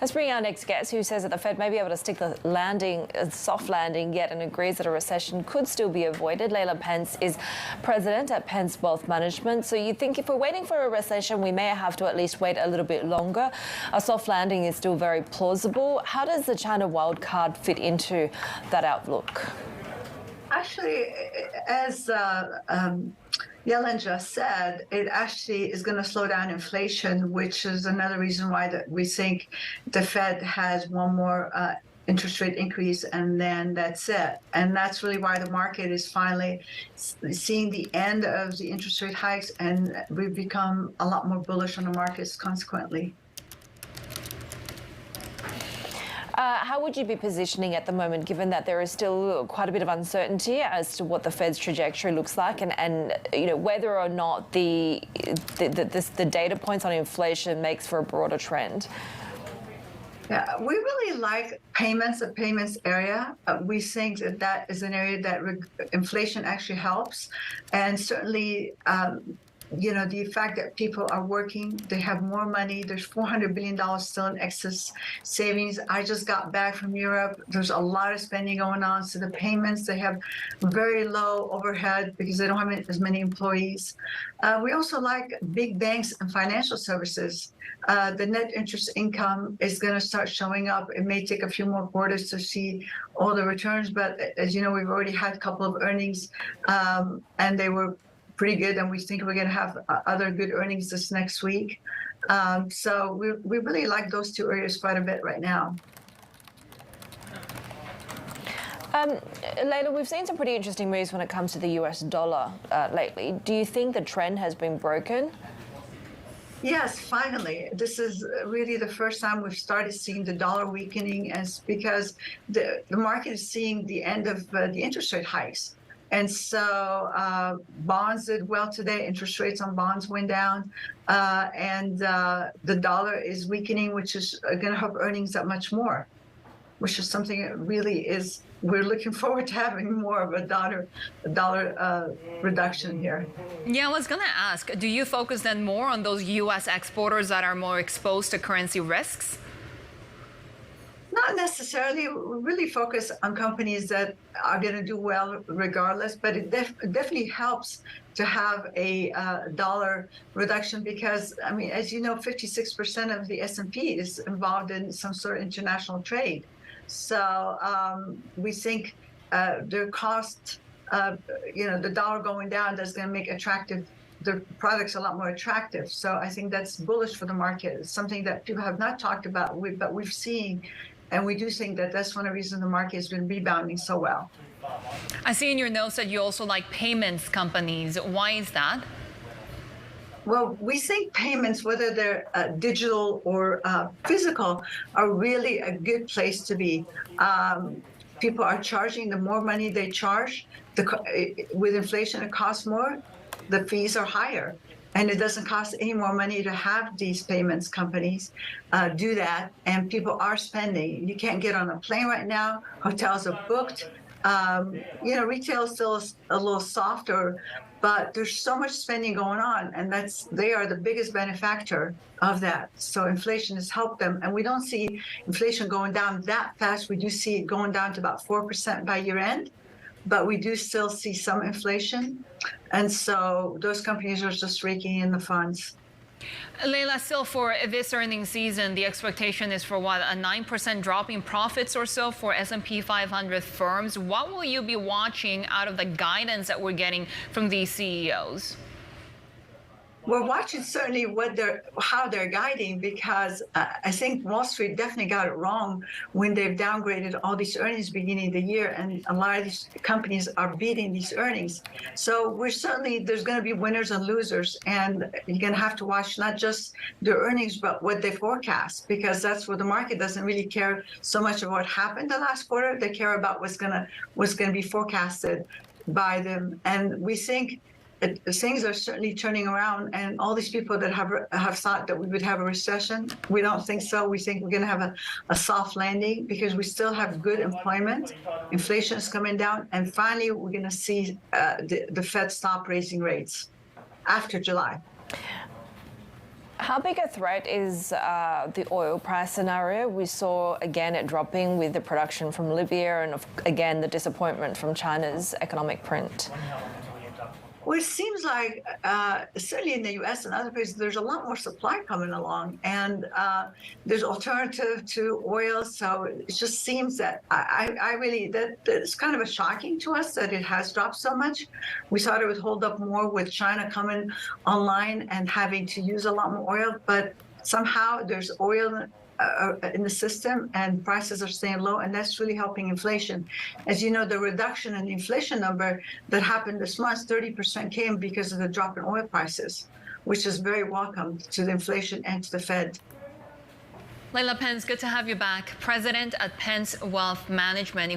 Let's bring our next guest, who says that the Fed may be able to stick the landing, a soft landing yet, and agrees that a recession could still be avoided. Laila Pence is president at Pence Wealth Management. So you think if we're waiting for a recession, we may have to at least wait a little bit longer. A soft landing is still very plausible. How does the China wildcard fit into that outlook? Actually, as Yellen just said, it actually is going to slow down inflation, which is another reason why we think the Fed has one more interest rate increase, and then that's it. And that's really why the market is finally seeing the end of the interest rate hikes, and we've become a lot more bullish on the markets consequently. How would you be positioning at the moment, given that there is still quite a bit of uncertainty as to what the Fed's trajectory looks like, and you know, whether or not the data points on inflation makes for a broader trend? Yeah, we really like payments, the payments area. We think that that is an area that inflation actually helps, and certainly. You know, the fact that people are working, they have more money. There's $400 billion still in excess savings. I just got back from Europe. There's a lot of spending going on. So the payments, they have very low overhead because they don't have as many employees. We also like big banks and financial services. The net interest income is going to start showing up. It may take a few more quarters to see all the returns. But as you know, we've already had a couple of earnings and they were pretty good, and we think we're going to have other good earnings this next week. So we really like those two areas quite a bit right now. Laila, we've seen some pretty interesting moves when it comes to the US dollar lately. Do you think the trend has been broken? Yes, finally. This is really the first time we've started seeing the dollar weakening, as because the market is seeing the end of the interest rate hikes. And so bonds did well today. Interest rates on bonds went down, and the dollar is weakening, which is going to help earnings that much more, which is something that really is. We're looking forward to having more of a dollar reduction here. Yeah, I was going to ask, do you focus then more on those U.S. exporters that are more exposed to currency risks? Not necessarily. We really focus on companies that are going to do well regardless, but it definitely helps to have a dollar reduction because, I mean, as you know, 56% of the S&P is involved in some sort of international trade. So we think their cost, you know, the dollar going down, that's going to make the products a lot more attractive. So I think that's bullish for the market. It's something that people have not talked about, but we've seen. And we do think that that's one of the reasons the market has been rebounding so well. I see in your notes that you also like payments companies. Why is that? Well, we think payments, whether they're digital or physical, are really a good place to be. People are charging. The more money they charge, with inflation, it costs more. The fees are higher. And it doesn't cost any more money to have these payments companies do that. And people are spending. You can't get on a plane right now. Hotels are booked. You know, retail is still a little softer, but there's so much spending going on. And they are the biggest benefactor of that. So inflation has helped them. And we don't see inflation going down that fast. We do see it going down to about 4% by year end. But we do still see some inflation. And so those companies are just raking in the funds. Laila, still for this earnings season, the expectation is for what, a 9% drop in profits or so for S&P 500 firms. What will you be watching out of the guidance that we're getting from these CEOs? We're watching certainly how they're guiding, because I think Wall Street definitely got it wrong when they've downgraded all these earnings beginning of the year, and a lot of these companies are beating these earnings. So there's going to be winners and losers, and you're going to have to watch not just their earnings, but what they forecast, because that's where the market doesn't really care so much about what happened the last quarter. They care about what's going to be forecasted by them, and we think things are certainly turning around, and all these people that have thought that we would have a recession, we don't think so. We think we're going to have a soft landing because we still have good employment. Inflation is coming down, and finally we're going to see the Fed stop raising rates after July. How big a threat is the oil price scenario? We saw again it dropping with the production from Libya and again the disappointment from China's economic print. Well, it seems like, certainly in the U.S. and other places, there's a lot more supply coming along, and there's alternative to oil. So it just seems that I really, that it's kind of a shocking to us that it has dropped so much. We thought it would hold up more with China coming online and having to use a lot more oil, but somehow there's oil in the system and prices are staying low, and that's really helping inflation. As you know, the reduction in the inflation number that happened this month, 30% came because of the drop in oil prices, which is very welcome to the inflation and to the Fed. Laila Pence, good to have you back. President at Pence Wealth Management.